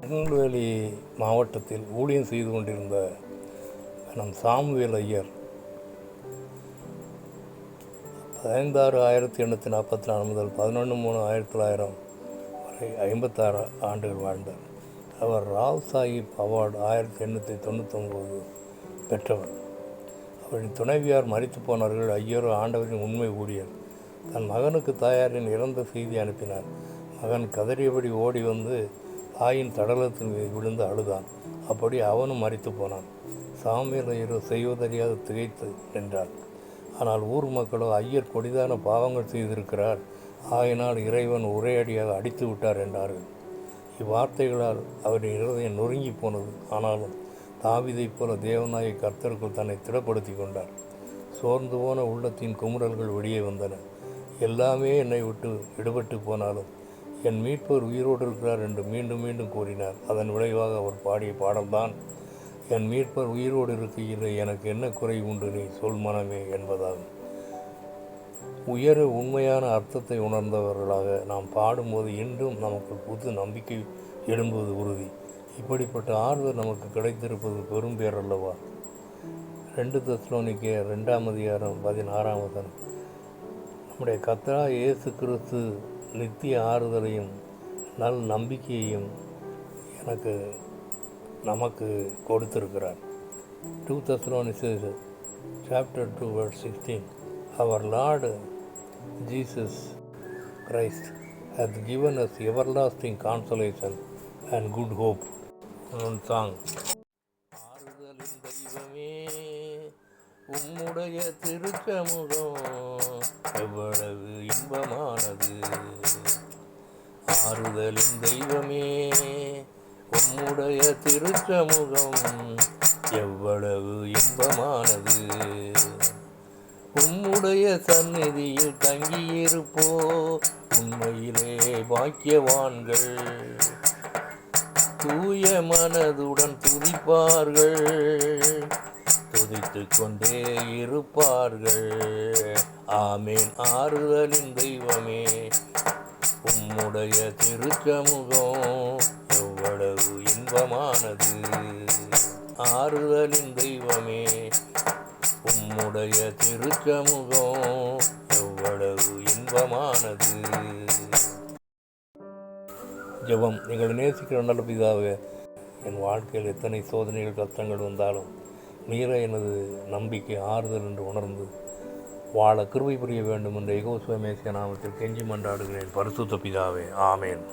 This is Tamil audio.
திருநெல்வேலி மாவட்டத்தில் ஊழியம் செய்து கொண்டிருந்த நம் சாமுவேல் ஐயர் 15/6/1844 முதல் 11/3/1900 வரை 56 ஆண்டுகள் வாழ்ந்தார். அவர் ராவ் சாஹிப் அவார்டு 1899 பெற்றவர். அவரின் துணைவியார் மரித்து போனார்கள். ஐயரோ ஆண்டவரின் உண்மை ஊழியர். தன் மகனுக்கு தாயாரின் இறந்த செய்தி அனுப்பினார். மகன் கதறியபடி ஓடி வந்து தாயின் தடலத்தின் மீது விழுந்து அழுதான். அப்படி அவனும் மரித்து போனான். சாமுவேல் ஐயரோ செய்வதறியாது திகைத்து நின்றார். ஆனால் ஊர் மக்களோ, ஐயர் கொடிதான பாவங்கள் செய்திருக்கிறார், ஆயினால் இறைவன் ஒரே அடியாக அடித்து விட்டார் என்றார்கள். இவ்வார்த்தைகளால் அவரின் இருதயம் நொறுங்கி போனது. ஆனாலும் தாவீதைப் போல தேவனாகிய கர்த்தருக்குள் தன்னை திடப்படுத்தி கொண்டார். சோர்ந்து போன உள்ளத்தின் குமுறல்கள் வெளியே வந்தன. எல்லாமே என்னை விட்டு விடுபட்டு போனாலும் என் மீட்பர் உயிரோடு இருக்கிறார் என்று மீண்டும் மீண்டும் கூறினார். அதன் விளைவாக அவர் பாடிய பாடல்தான் என் மீட்பர் உயிரோடு இருக்கையில் எனக்கு என்ன குறை உண்டு நீ சொல் மனமே என்பதாகும். உயர உண்மையான அர்த்தத்தை உணர்ந்தவர்களாக நாம் பாடும்போது இன்றும் நமக்கு புது நம்பிக்கை எழும்புவது உறுதி. இப்படிப்பட்ட ஆறுதல் நமக்கு கிடைத்திருப்பது பெரும் பேரல்லவா. 2 தெசலோனிக்கேயர் 2:16 நம்முடைய கர்த்தராகிய இயேசு கிறிஸ்து நித்திய ஆறுதலையும் நல் நம்பிக்கையையும் நமக்கு கொடுத்திருக்கிறார். 2 Thessalonians chapter 2 verse 16. Our Lord Jesus Christ hath given us everlasting consolation and good hope. One song. ஆறுதலின் தெய்வமே உம்முடைய திருச்சமுகம் எவ்வளவு இன்பமானது. ஆறுதலின் தெய்வமே உம்முடைய திருச்சமுகம் எவ்வளவு இன்பமானது. உம்முடைய சந்நிதியில் தங்கியிருப்போ உண்மையிலே பாக்கியவான்கள். தூய மனதுடன் துதிப்பார்கள், துதித்து கொண்டே இருப்பார்கள். ஆமேன். ஆறுதலின் தெய்வமே உம்முடைய திருச்சமுகம் எவ்வளவு இன்பமானது. ஆறுதலின் தெய்வமே உம்முடைய திருச்சமுகம் எவ்வளவு இன்பமானது. ஜெபம். எங்களை நேசிக்கிற நல்ல பிதாவே, என் வாழ்க்கையில் எத்தனை சோதனைகள் கஷ்டங்கள் வந்தாலும் நீரை எனது நம்பிக்கை ஆறுதல் என்று உணர்ந்து வாழ கிருபை புரிய வேண்டும் என்ற யெகோவா மேசியா நாமத்தில் கெஞ்சி மன்றாடுகிறேன் பரிசுத்த பிதாவே. ஆமேன்.